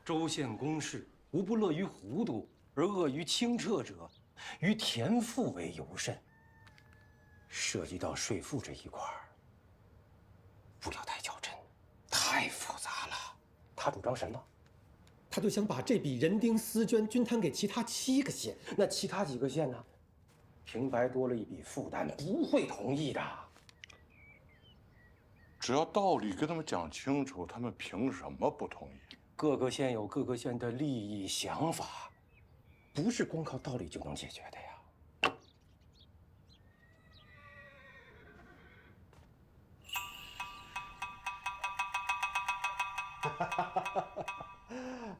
州县公事，无不乐于糊涂，而恶于清澈者，于田赋为尤甚。涉及到税赋这一块儿，不要太较真，太复杂了。他主张什么？他就想把这笔人丁私捐均摊给其他7个县，那其他几个县呢？平白多了一笔负担，不会同意的。只要道理跟他们讲清楚，他们凭什么不同意？各个县有各个县的利益想法，不是光靠道理就能解决的呀。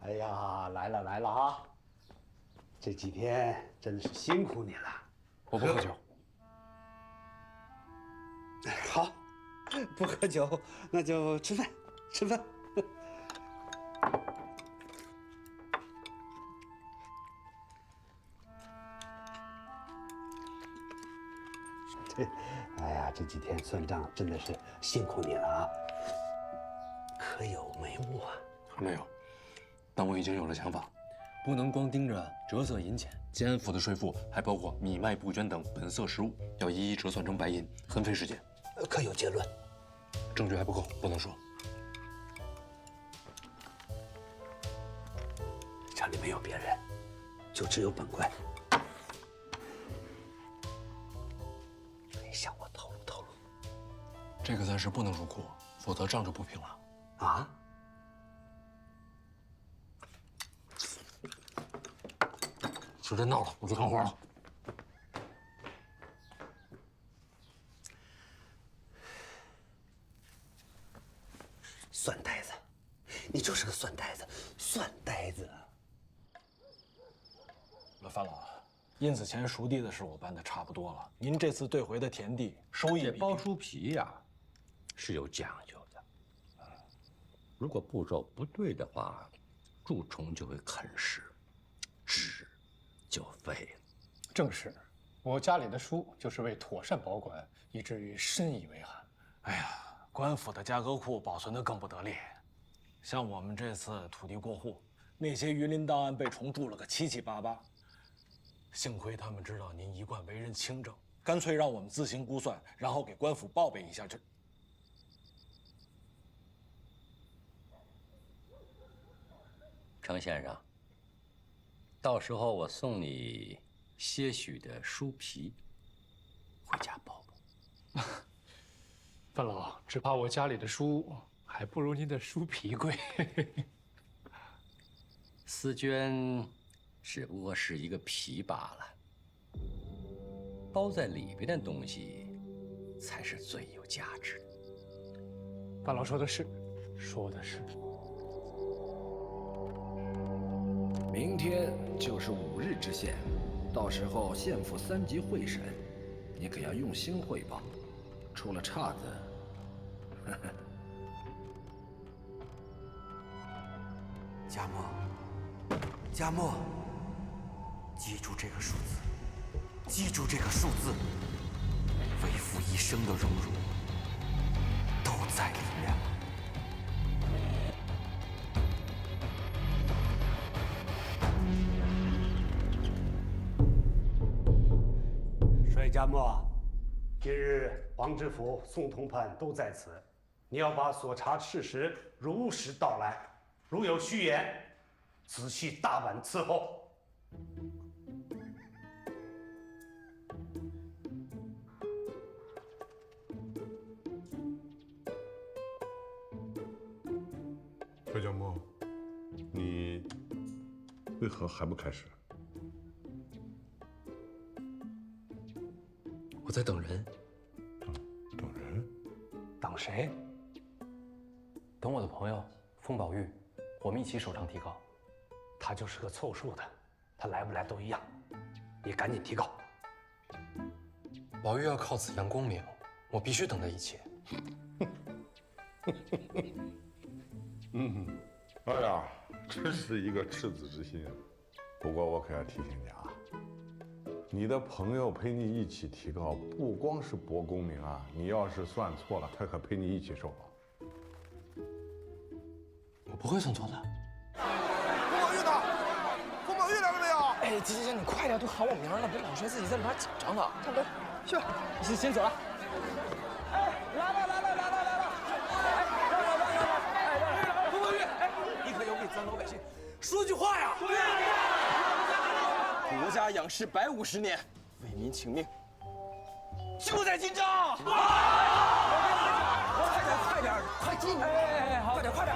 哎呀，来了啊！这几天真是辛苦你了。我不喝酒。好，不喝酒，那就吃饭，吃饭。哎呀，这几天算账真的是辛苦你了啊！可有眉目啊？还没有，但我已经有了想法，不能光盯着折色银钱。建安府的税赋还包括米麦布绢等本色实物，要一一折算成白银，很费时间。可有结论？证据还不够，不能说。这里没有别人，就只有本官。你向我透露。这个暂时不能入库，否则账就不平了。啊？时间到了，我去看花了。算呆子，你就是个算呆子，算呆子。范老，印子钱赎地的事我办的差不多了，您这次兑回的田地收益这包书皮呀，是有讲究的。如果步骤不对的话，蛀虫就会啃食，纸就废了。正是，我家里的书就是为妥善保管，以至于深以为寒。哎呀，官府的家阁库保存得更不得力，像我们这次土地过户，那些榆林档案被虫蛀了个七七八八。幸亏他们知道您一贯为人清正，干脆让我们自行估算，然后给官府报备一下就。程先生，到时候我送你些许的书皮，回家包吧。范老，只怕我家里的书还不如您的书皮贵。丝绢只不过是一个皮罢了，包在里边的东西才是最有价值的。范老说的是，说的是。明天就是5日之限，到时候县府3级会审，你可要用心汇报，出了岔子，呵呵。佳墨，佳墨，记住这个数字，记住这个数字，为父一生的荣辱都在里面了。帅佳墨，今日王知府、宋同判都在此，你要把所查事实如实道来，如有虚言，仔细大碗伺候。帅佳墨，你为何还不开始？我在等人。等人？等谁？等我的朋友封宝玉，我们一起首长提告。他就是个凑数的，他来不来都一样，你赶紧提告。宝玉要靠此扬功名，我必须等在一起。哎呀，真是一个赤子之心啊！不过我可要提醒你啊，你的朋友陪你一起提告，不光是博功名啊，你要是算错了，他可陪你一起受罚。我不会算错的。哎，姐姐，你快点，都喊我名了，别老学自己在里边紧张的。差不多，去吧。先走了。哎，来了！哎，冯玉，哎，你可要给咱老百姓说句话呀！对呀。国家养士150年，为民请命，就在今朝。快点，快进！哎，好，快点！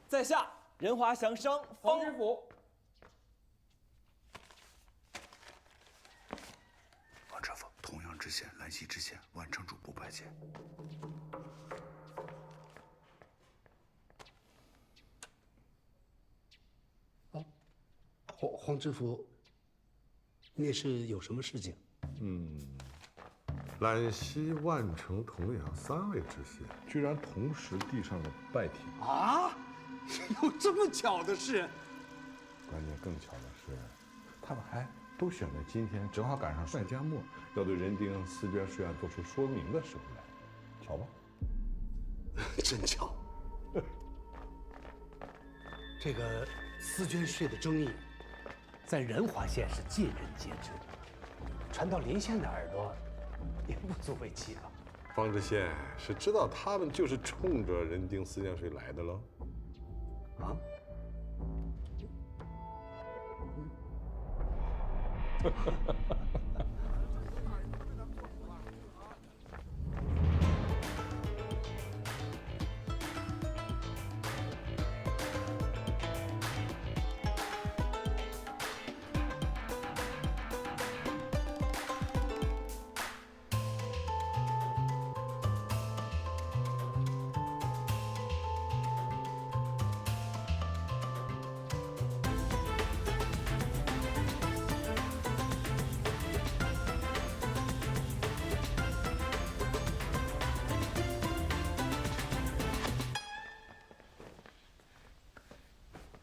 在下仁华祥商方知府。王知府，同样知县、兰溪知县、万城主部拜见。黄知府，那是有什么事情？兰溪、万城、同阳3位知县居然同时递上了拜帖啊！有这么巧的事？关键更巧的是，他们还都选在今天，正好赶上帅家墨要对人丁4捐税案做出说明的时候来，巧吧？真巧。这个4捐税的争议，在仁华县是尽人皆知，传到临县的耳朵，也不足为奇了。方知县是知道他们就是冲着人丁4捐税来的喽？啊？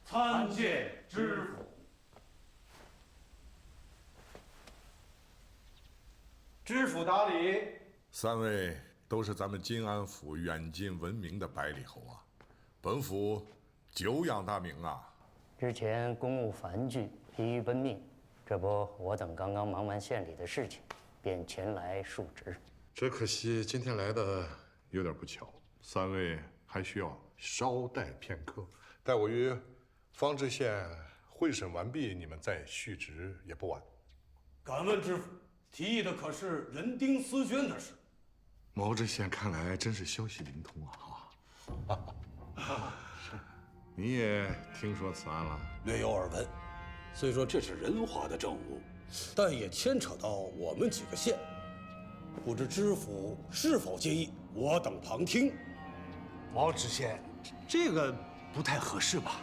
参见知府。知府答礼。 3位都是咱们金安府远近闻名的百里侯啊，本府久仰大名啊。之前公务繁巨，疲于奔命，这不我等刚刚忙完县里的事情，便前来述职。只可惜今天来的有点不巧，3位还需要稍待片刻，待我与方知县会审完毕，你们再续职也不晚。敢问知府，提议的可是人丁4捐的事？毛知县看来真是消息灵通啊！你也听说此案了？略有耳闻。虽说这是仁华的政务，但也牵扯到我们几个县，不知知府是否介意？我等旁听。毛知县，这个不太合适吧？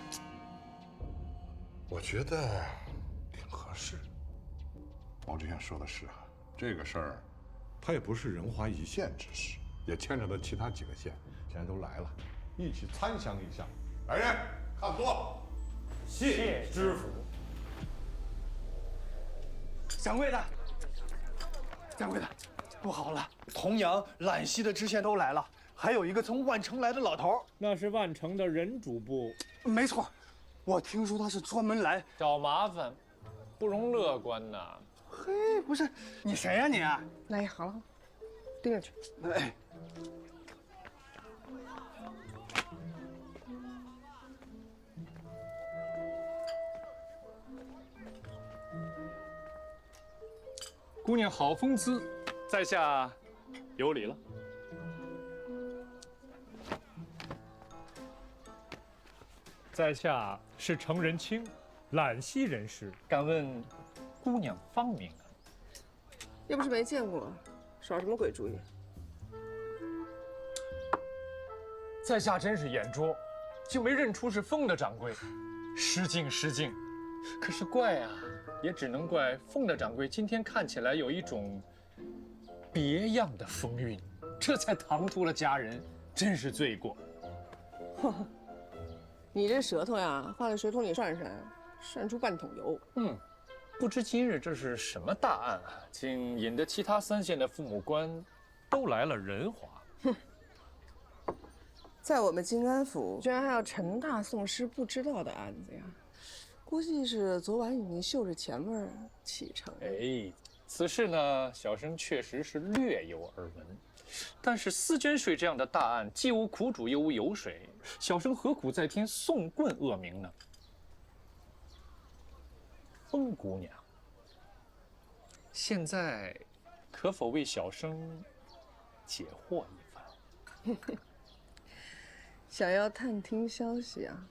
我觉得挺合适。毛知县说的是啊，这个事儿，它也不是仁华一县之事，也牵扯到其他几个县，现在都来了，一起参详一下。来人，看座。谢知府。掌柜的，掌柜的，不好了！同阳、兰溪的知县都来了，还有一个从万城来的老头。那是万城的人主部。没错，我听说他是专门来找麻烦，不容乐观呐。嘿，不是你谁呀你？来，好了，盯着去。哎。 姑娘好风姿，在下有礼了。在下是程仁清，兰溪人士，敢问姑娘芳名啊？又不是没见过，耍什么鬼主意？在下真是眼拙，竟没认出是凤的掌柜。失敬失敬，可是怪啊！ 也只能怪凤的掌柜今天看起来有一种别样的风韵，这才唐突了家人，真是罪过。哼，你这舌头呀，放在水桶里涮涮，涮出半桶油。不知今日这是什么大案啊？竟引得其他3县的父母官都来了仁华。哼，在我们金安府，居然还有陈大宋师不知道的案子呀！估计是昨晚已经嗅着钱味儿启程。哎，此事呢，小生确实是略有耳闻。但是思捐税这样的大案，既无苦主又无油水，小生何苦再添宋棍恶名呢？风姑娘，现在可否为小生解惑一番？想要探听消息啊？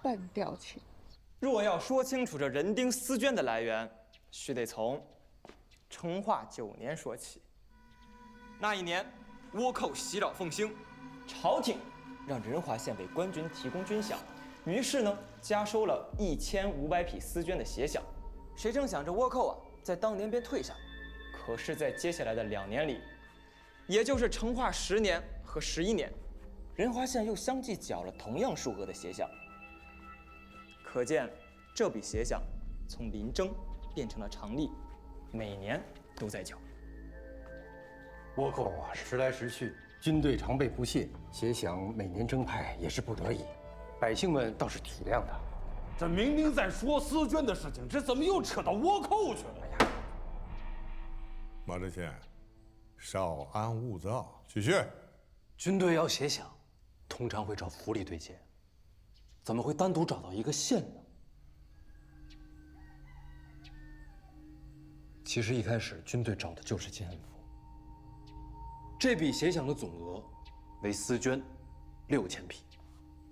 半吊请。若要说清楚这人丁思捐的来源，须得从成化9年说起。那一年，倭寇袭扰凤兴，朝廷让仁华县为官军提供军饷，于是呢，加收了1500匹思捐的血饷。谁成想这倭寇啊，在当年便退下，可是，在接下来的2年里，也就是成化10年和11年，仁华县又相继缴了同样数额的血饷。可见，这笔血饷从临征变成了常例，每年都在缴。倭寇啊，时来时去，军队常备不懈，血饷每年征派也是不得已，百姓们倒是体谅他。这明明在说思捐的事情，这怎么又扯到倭寇去了呀？马知县，稍安勿躁，继续。军队要血饷，通常会找府里对接，怎么会单独找到一个县呢？其实一开始军队找的就是金安府。这笔血饷的总额为思捐6000匹，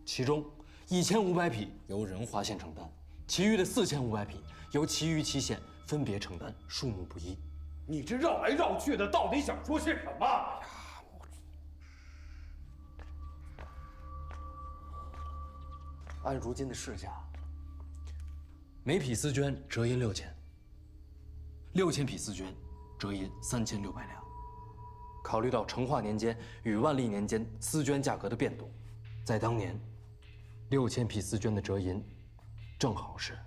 其中1500匹由仁华县承担，其余的4500匹由其余7县分别承担，数目不一。你这绕来绕去的，到底想说些什么？按如今的市价，每匹丝绢折银6000，6000匹丝绢折银3600两。考虑到成化年间与万历年间丝绢价格的变动，在当年，6000匹丝绢的折银正好是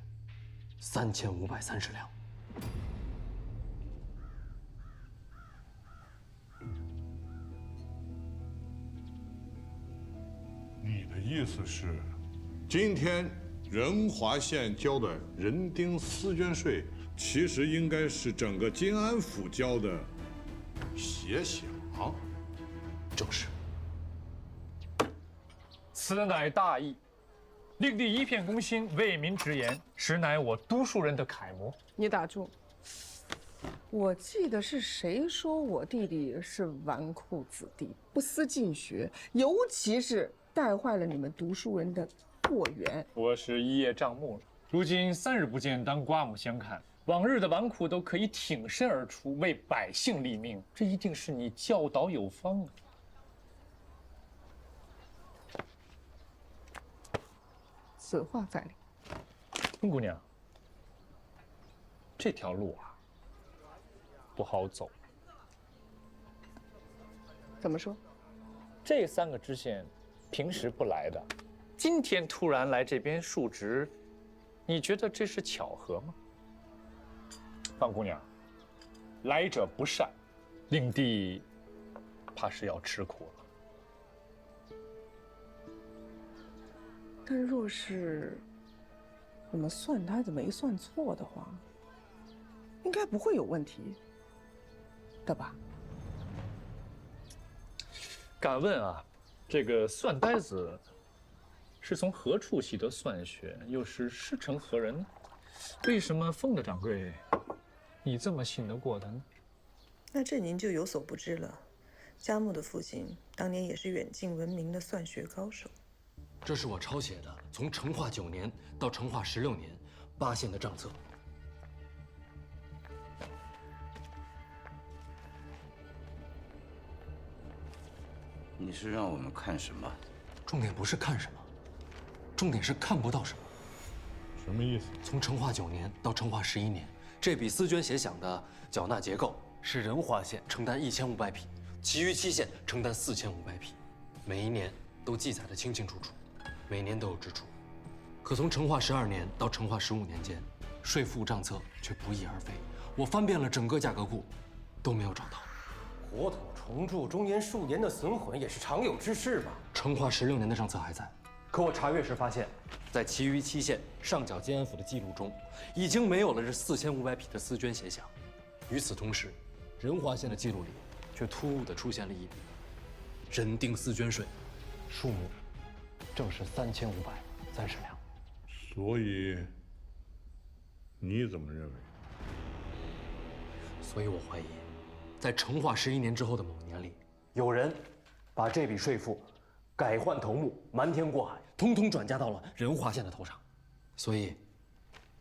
3530两。你的意思是，今天仁华县交的人丁丝绢税，其实应该是整个金安府交的血饷？正是。此乃大义，令弟一片公心，为民直言，实乃我读书人的楷模。你打住！我记得是谁说我弟弟是纨绔子弟，不思进学，尤其是带坏了你们读书人的过园。我是一叶障目了，如今3日不见，当刮目相看。往日的纨绔都可以挺身而出，为百姓立命，这一定是你教导有方啊！此话在理。温姑娘，这条路啊，不好走。怎么说？这3个知县平时不来的，今天突然来这边述职，你觉得这是巧合吗？方姑娘，来者不善，令弟怕是要吃苦了。但若是我们算摊子没算错的话，应该不会有问题的吧？敢问啊，这个算呆子是从何处习得算学，又是师承何人呢？为什么凤的掌柜，你这么信得过他呢？那这您就有所不知了。佳木的父亲当年也是远近闻名的算学高手。这是我抄写的从成化9年到成化16年8县的账册。你是让我们看什么？重点不是看什么，重点是看不到什么。什么意思？从成化9年到成化11年，这笔丝绢血饷的缴纳结构是仁华县承担1500匹，其余7县承担4500匹，每一年都记载得清清楚楚，每年都有支出。可从成化12年到成化15年间，税赋账册却不翼而飞。我翻遍了整个价格库，都没有找到。国土重铸中间数年的损毁也是常有之事吧？成化16年的账册还在，可我查阅时发现，在其余期县上缴晋安府的记录中，已经没有了这4500匹的丝绢鞋响。与此同时，仁华县的记录里却突兀地出现了一笔人丁丝绢税，数目正是3530两。所以，你怎么认为？所以我怀疑，在成化11年之后的某年里，有人把这笔税赋改换头目，瞒天过海，通通转嫁到了仁华县的头上。所以，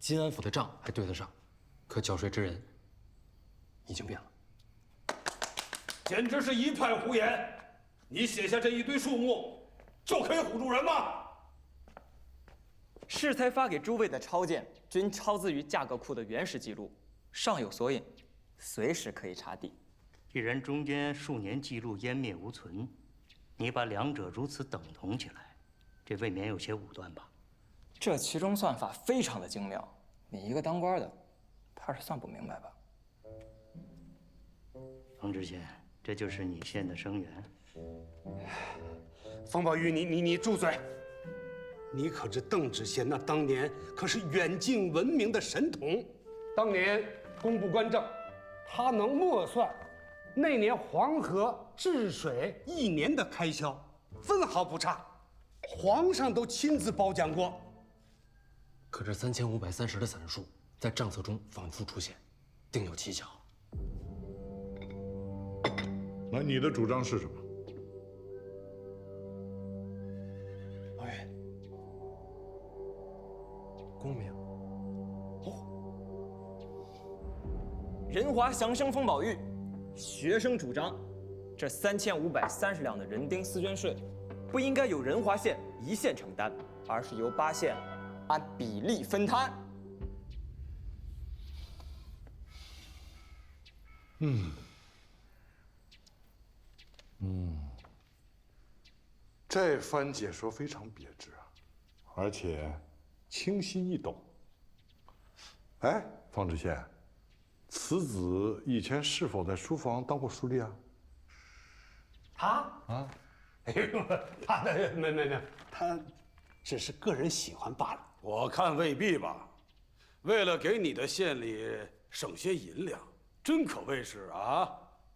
晋安府的账还对得上，可缴税之人已经变了。简直是一派胡言！你写下这一堆数目，就可以唬住人吗？适才发给诸位的抄件，均抄自于价格库的原始记录，上有索引，随时可以查抵。既然中间数年记录湮灭无存，你把两者如此等同起来，这未免有些武断吧？这其中算法非常的精妙，你一个当官的，怕是算不明白吧？冯知县，这就是你县的生源。冯宝玉，你住嘴！你可知邓知县那当年可是远近闻名的神童，当年工部官正，他能默算那年黄河治水1年的开销，分毫不差，皇上都亲自褒奖过。可这3530的散数在账册中反复出现，定有蹊跷。那你的主张是什么？老岳，功名。仁华祥生封宝玉，学生主张，这3530两的人丁丝绢税，不应该由仁华县一县承担，而是由8县按比例分摊。这番解说非常别致啊，而且清晰易懂。哎，方知县，此子以前是否在书房当过书吏啊？他啊，哎呦，他没，他只是个人喜欢罢了。我看未必吧。为了给你的县里省些银两，真可谓是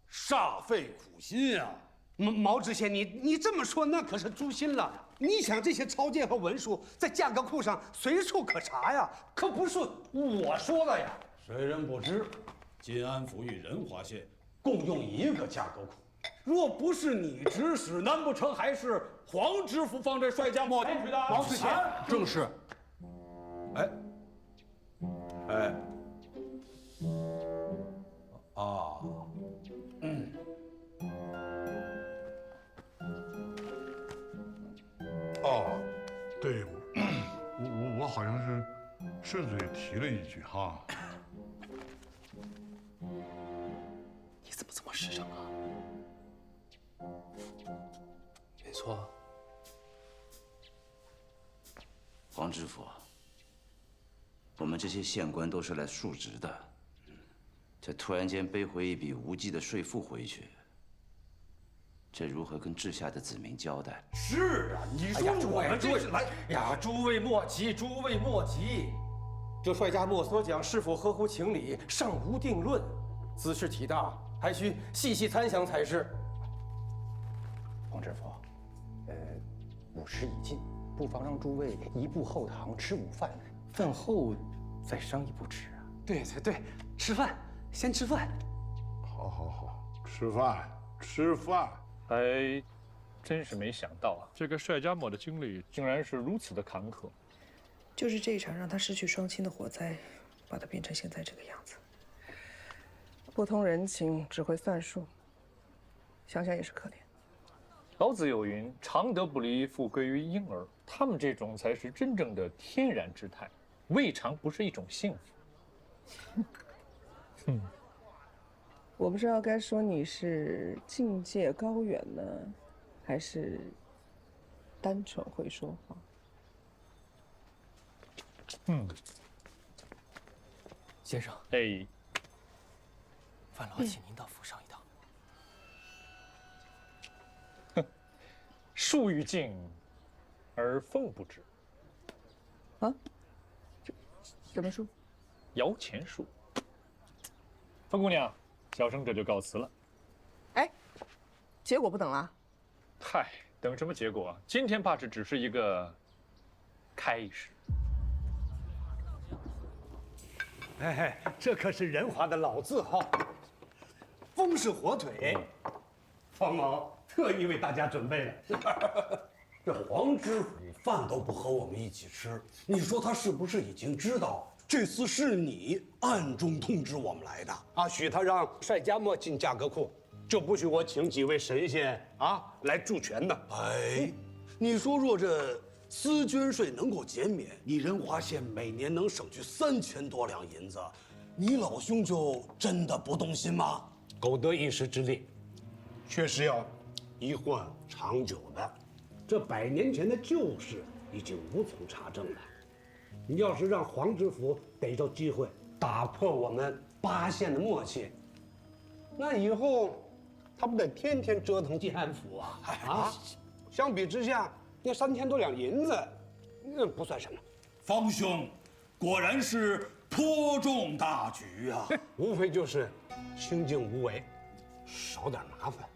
煞费苦心啊！毛知县，你这么说，那可是诛心了。你想，这些抄件和文书在价格库上随处可查呀，可不是我说的呀。谁人不知，晋安府与仁华县共用一个价格库。若不是你指使，难不成还是黄知府放这帅家墨进去的？毛知县，正是。哎，哦，对，我好像是顺嘴提了一句哈。你怎么这么实诚啊？没错。黄知府，我们这些县官都是来述职的，这突然间背回一笔无稽的税赋回去，这如何跟治下的子民交代？是啊，你说我们这是来呀，诸位莫急，诸位莫急。这帅家墨所讲是否合乎情理，尚无定论。此事体大，还需细细参详才是。黄知府，午时已近，不妨让诸位移步后堂吃午饭，饭后再商议不迟啊。对，吃饭，先吃饭。好，吃饭。还真是没想到啊，这个帅家墨的经历竟然是如此的坎坷。就是这一场让他失去双亲的火灾，把他变成现在这个样子。不通人情，只会算数，想想也是可怜。老子有云：“常德不离，富归于婴儿。”他们这种才是真正的天然之态，未尝不是一种幸福。我不知道该说你是境界高远呢，还是单纯会说话。先生，哎，范老请您到府上一趟。树欲静而风不止。啊？什么树？摇钱树。风姑娘，小生这就告辞了。哎，结果不等了？嗨，等什么结果啊？今天怕是只是一个开始。哎，这可是仁华的老字号，风氏火腿，方某特意为大家准备了。这黄知府饭都不和我们一起吃，你说他是不是已经知道这次是你暗中通知我们来的啊？许他让帅家墨进价格库，就不许我请几位神仙啊来助拳的。哎，你说若这丝绢税能够减免，你仁华县每年能省去3000多两银子，你老兄就真的不动心吗？苟得一时之利，却是要一患长久的。这100年前的旧事已经无从查证了。你要是让黄知府逮着机会打破我们8县的默契，那以后他不得天天折腾进安府啊？啊！相比之下，那3000多两银子，那不算什么。方兄，果然是颇重大局啊！无非就是清静无为，少点麻烦，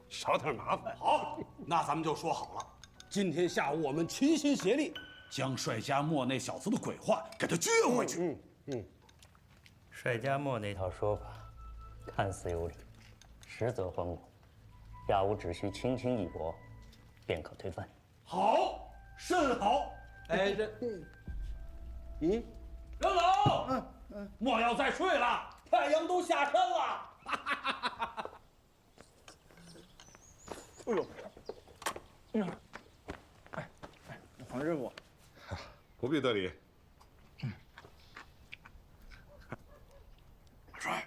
少点麻烦。好，那咱们就说好了，今天下午我们齐心协力，将帅家墨那小子的鬼话给他撅回去。帅家墨那套说法，看似有理，实则荒谬。下午只需轻轻一拨，便可推翻。好，甚好。哎，嗯，任老，莫要再睡了，太阳都下山了。哎呦，哎，黄师傅，不必得礼。帅，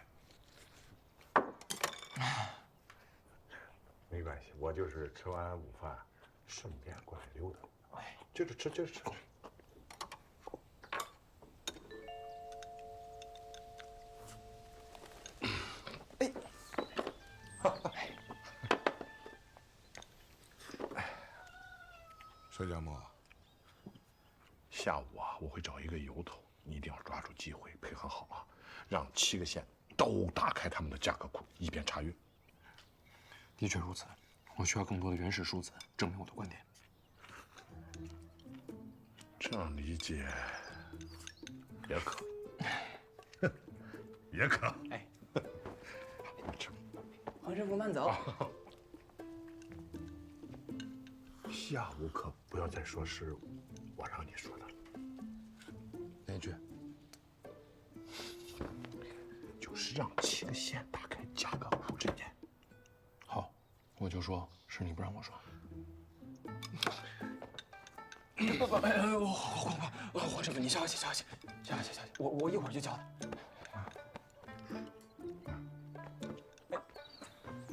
没关系，我就是吃完午饭，顺便过来溜达。哎，接着吃，接着吃。帅家墨，下午啊，我会找一个由头，你一定要抓住机会，配合好啊，让7个县都打开他们的价格库，以便查阅。的确如此，我需要更多的原始数字证明我的观点。这样理解也可，也可。哎，吃。黄师傅慢走。下午可不要再说是我让你说的了。哪句？就是让7个县打开价格库这件。好，我就说是你不让我说。黄师傅，你消气，消气，我一会儿就叫他。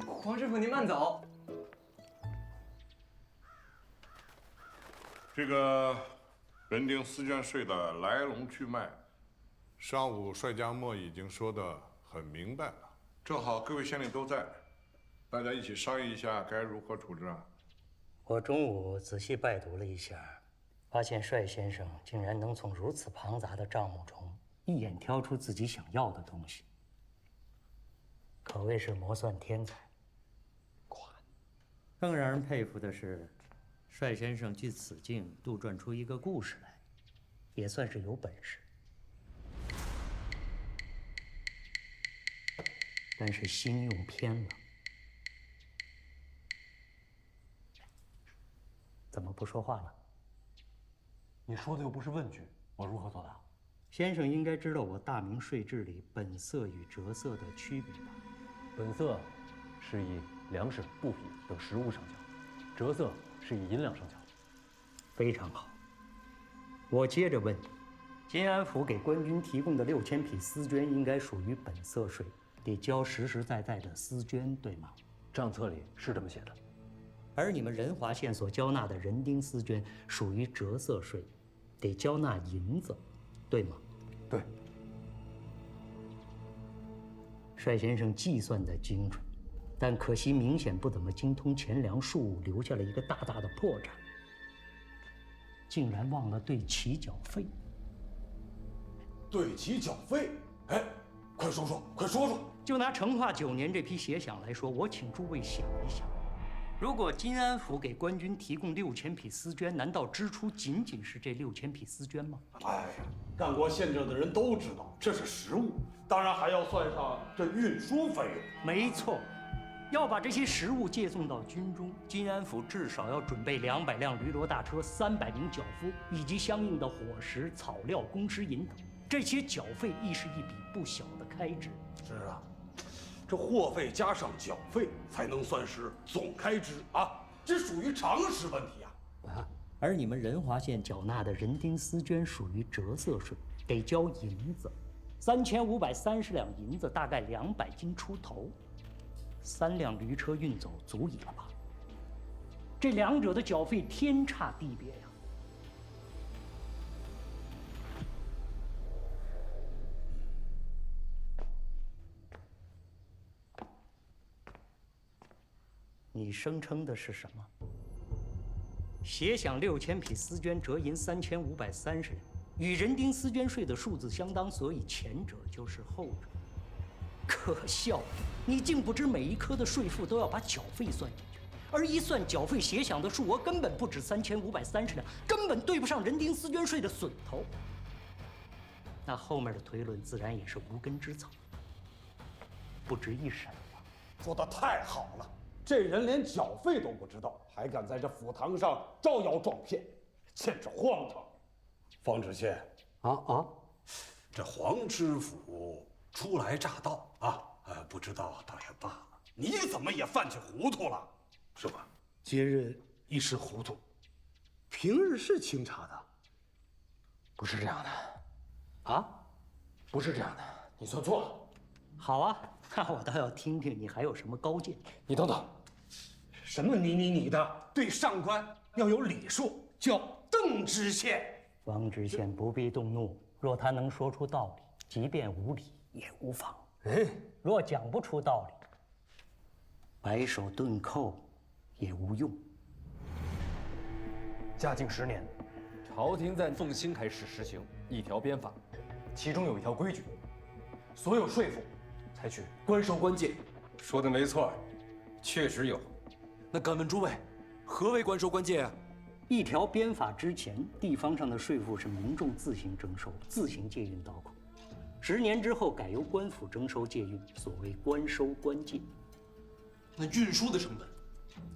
黄师傅，您慢走。这个人丁丝绢税的来龙去脉，上午帅家墨已经说得很明白了。正好各位县令都在，大家一起商议一下该如何处置啊。我中午仔细拜读了一下，发现帅先生竟然能从如此庞杂的账目中一眼挑出自己想要的东西，可谓是磨算天才。更让人佩服的是，帅先生据此境杜撰出一个故事来，也算是有本事。但是心用偏了。怎么不说话了？你说的又不是问句，我如何作答？先生应该知道我大明税制里本色与折色的区别吧？本色是以粮食、布匹等实物上缴，折色是以银两上缴。非常好。我接着问你，金安府给官军提供的6000匹丝绢应该属于本色税，得交实实在在的丝绢，对吗？账册里是这么写的。而你们仁华县所交纳的人丁丝绢属于折色税，得交纳银子，对吗？对。帅先生计算在精准，但可惜明显不怎么精通钱粮术务，留下了一个大大的破绽，竟然忘了对齐缴费。对齐缴费？哎，快说说，快说说！就拿成化9年这批协饷来说，我请诸位想一想，如果金安府给官军提供6000匹丝绢，难道支出仅仅是这6000匹丝绢吗？哎呀，干过县政的人都知道，这是实物，当然还要算上这运输费用。没错，要把这些食物借送到军中，金安府至少要准备200辆驴骡大车、300名脚夫，以及相应的伙食、草料、工时银等。这些缴费亦是一笔不小的开支。是啊，这货费加上缴费才能算是总开支啊，这属于常识问题啊。而你们仁华县缴纳的人丁丝绢属于折色税，得交银子，3530两银子，大概200斤出头，3辆驴车运走足以了吧？这两者的缴费天差地别呀！你声称的是什么？协饷6000匹丝绢，折银3530两，与人丁丝绢税的数字相当，所以前者就是后者。可笑，你竟不知每一科的税赋都要把缴费算进去，而一算缴费协饷的数额根本不止3530两，根本对不上人丁丝绢税的损头。那后面的推论自然也是无根之草，不值一审了。说得太好了，这人连缴费都不知道，还敢在这府堂上招摇撞骗，简直荒唐！方知县，这黄知府初来乍到啊，不知道倒也罢了，你怎么也犯起糊涂了，是吧？今日一时糊涂，平日是清查的。不是这样的，不是这样的，你算错了。好啊，那我倒要听听你还有什么高见。你等等，什么你的？对上官要有礼数，叫邓知县。方知县不必动怒，若他能说出道理，即便无理也无妨。若讲不出道理，白手顿扣也无用。嘉靖10年，朝廷在凤兴开始实行一条鞭法，其中有一条规矩，所有税赋采取官收官借。说的没错，确实有。那敢问诸位，何为官收官借啊？一条鞭法之前，地方上的税赋是民众自行征收、自行借运到库。10年之后，改由官府征收借运，所谓官收官借。那运输的成本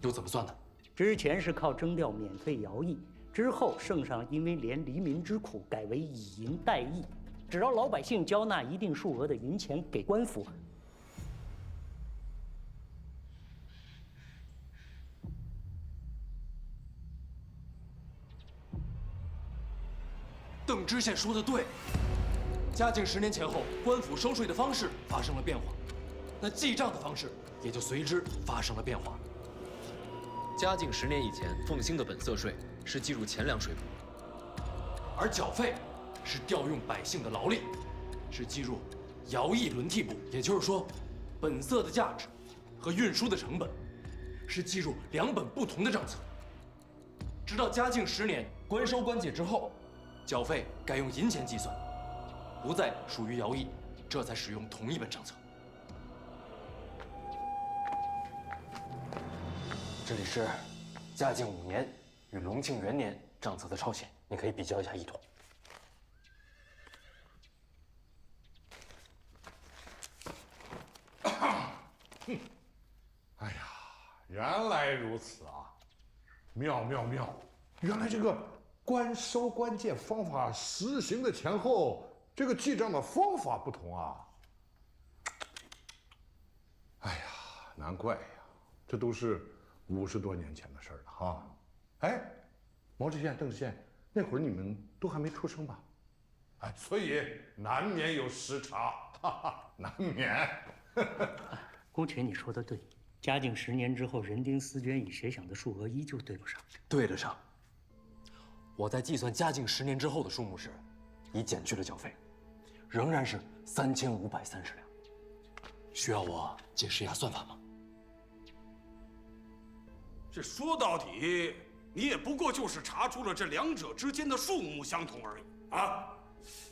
又怎么算呢？之前是靠征调免费徭役，之后圣上因为怜黎民之苦，改为以银代役，只要老百姓交纳一定数额的银钱给官府。邓知县说的对，嘉靖10年前后，官府收税的方式发生了变化，那记账的方式也就随之发生了变化。嘉靖10年以前，凤兴的本色税是计入钱粮税赋，而缴费是调用百姓的劳力，是计入徭役轮替部。也就是说，本色的价值和运输的成本是计入2本不同的账册。直到嘉靖10年官收官借之后，缴费改用银钱计算，不再属于徭役，这才使用同一本账册。这里是嘉靖5年与隆庆元年账册的抄写，你可以比较一下异同。哎呀，原来如此啊！妙！原来这个官收官借方法实行的前后，这个记账的方法不同啊！哎呀，难怪呀，这都是50多年前的事儿了哈。哎，毛知县、邓知县，那会儿你们都还没出生吧？哎，所以难免有时差，难免。姑且你说的对，嘉靖10年之后，人丁丝绢与协饷的数额依旧对不上。对得上。我在计算嘉靖10年之后的数目时，已减去了缴费，仍然是3530两。需要我解释一下算法吗？这说到底，你也不过就是查出了这两者之间的数目相同而已啊！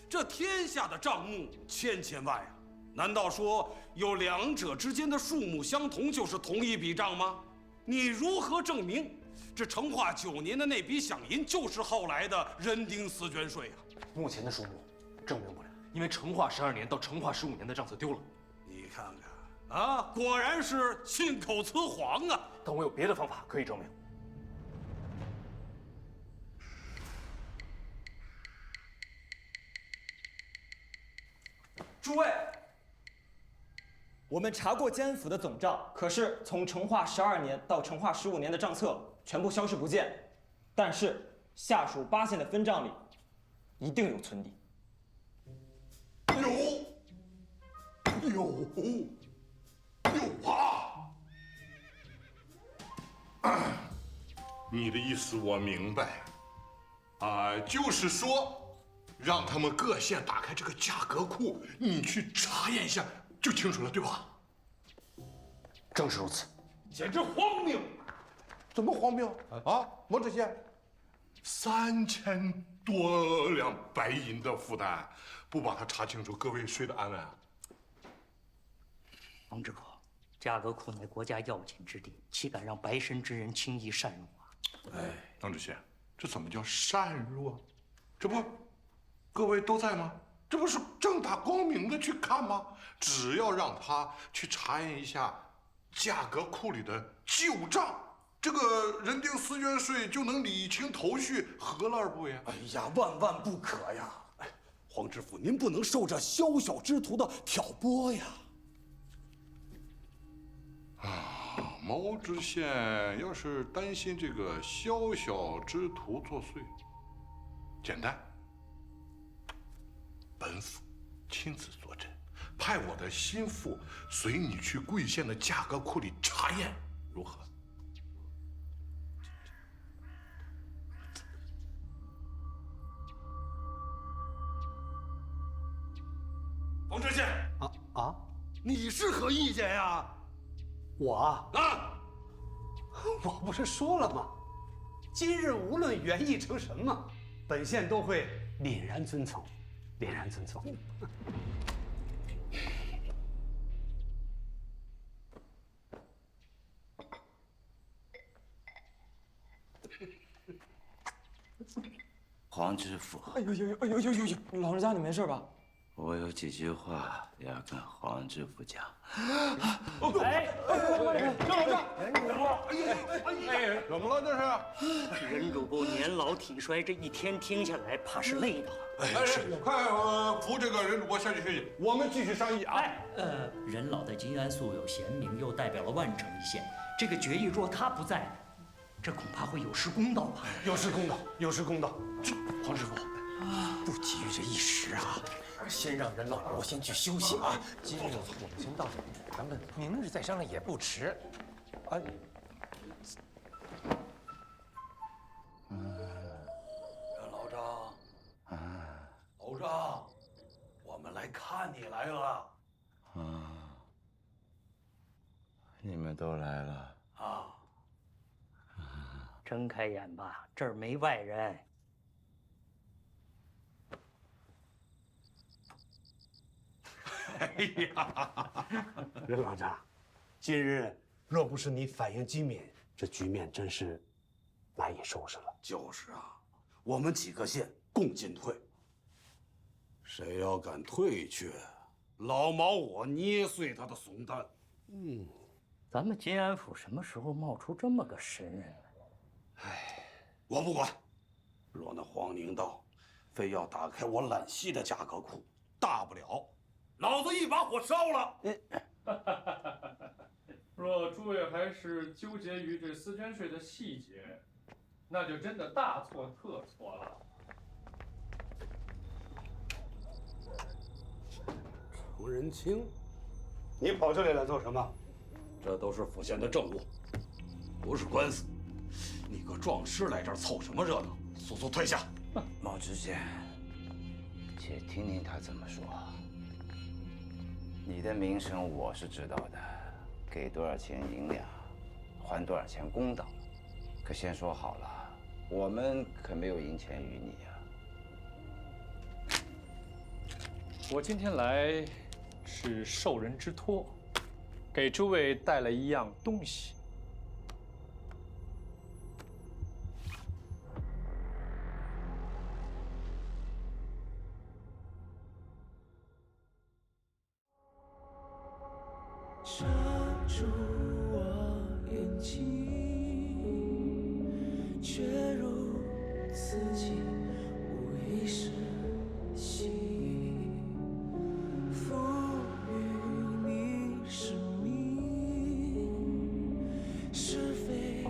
这天下的账目千千万呀，难道说有两者之间的数目相同就是同一笔账吗？你如何证明这成化9年的那笔饷银就是后来的人丁丝绢税啊？目前的数目证明不了，因为成化12年到成化15年的账册丢了。你看看啊，果然是信口雌黄啊！但我有别的方法可以证明。诸位，我们查过监府的总账，可是从成化12年到成化15年的账册全部消失不见，但是下属8县的分账里一定有存底。有啊！你的意思我明白，就是说，让他们各县打开这个价格库，你去查验一下就清楚了，对吧？正是如此。简直荒谬！怎么荒谬啊？王知县，3000多两白银的负担，不把它查清楚，各位睡得安稳啊？王知府，价格库乃国家要紧之地，岂敢让白身之人轻易擅入啊？哎，王知县，这怎么叫擅入啊？这不，各位都在吗？这不是正大光明的去看吗？只要让他去查验一下价格库里的旧账，这个人丁丝绢税就能理清头绪，何乐而不为啊？哎呀，万万不可呀！哎，黄知府，您不能受这小小之徒的挑拨呀！毛知县要是担心这个小小之徒作祟，简单，本府亲自坐镇，派我的心腹随你去贵县的价格库里查验，如何？黄知县你是何意见呀？我啊，我不是说了吗？今日无论原意成什么，本县都会凛然遵从，凛然遵从。黄知府，哎呦！老人家，你没事吧？我有几句话要跟黄知府讲。怎么了这是？任主簿年老体衰，这一天听下来，怕是累的。快扶这个任主播下去休息，我们继续商议啊。任老在金安素有贤名，又代表了万城一线，这个决议若他不在，这恐怕会有失公道吧？有失公道，有失公道。黄师傅，不急于这一时啊，先让任老我先去休息啊。今日我们先到这里，咱们明日再商量也不迟。啊。任老张，老张，我们来看你来了。你们都来了啊！睁开眼吧，这儿没外人。哎呀，任老张，今日若不是你反应机敏，这局面真是难以收拾了。就是啊，我们几个县共进退，谁要敢退却，老毛我捏碎他的怂蛋。咱们金安府什么时候冒出这么个神人来？我不管。若那黄宁道非要打开我揽溪的价格库，大不了老子一把火烧了。若诸位还是纠结于这丝绢税的细节，那就真的大错特错了。程仁清，你跑这里来做什么？这都是府县的政务，不是官司。你个壮士来这儿凑什么热闹？速速退下！毛知县，且听听他怎么说。你的名声我是知道的，给多少钱银两，还多少钱公道。可先说好了，我们可没有银钱于你呀。我今天来是受人之托，给诸位带了一样东西。遮住我眼睛，却如自己无意识心，赋予你生命，是非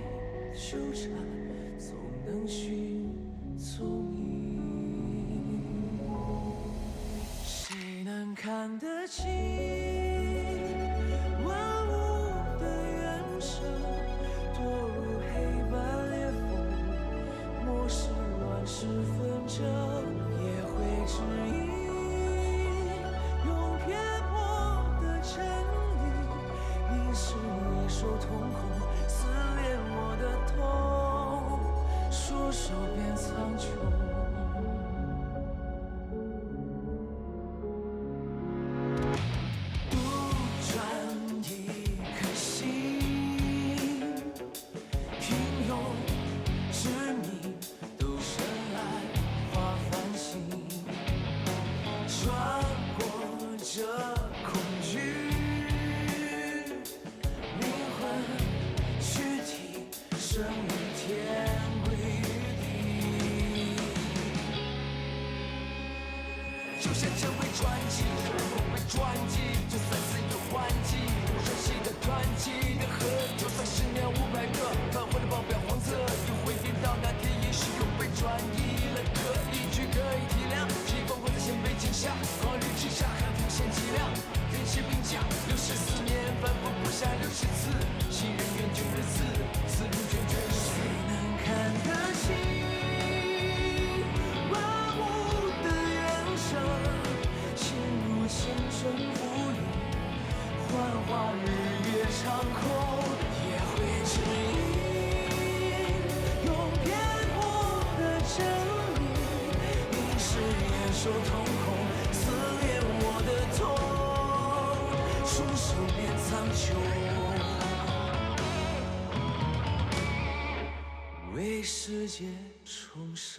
纠缠，总能寻踪影。谁能看得清？是纷争也会指引，用偏颇的真理凝视野兽瞳孔，撕裂我的痛，束手变苍穹。杜撰一颗心，平庸执迷。穿过这恐惧，灵魂躯体生于天归于地，就像成为传奇，不被传记，就算死有换季，不熟悉的传奇的河，就算10年500个泛黄的报表黄色，也会变到那天也许又被转移了，可以去可以体谅。先被惊吓，狂日之下还无限剂量，人气评价64年，反复不下60次，新人厌倦的字，字如卷卷。谁能看得清万物的原生？心如千声浮语，幻化日月长空，也会指引，用偏颇的真理凝视野兽瞳孔，撕裂我的痛，束手变苍穹，为世界重生。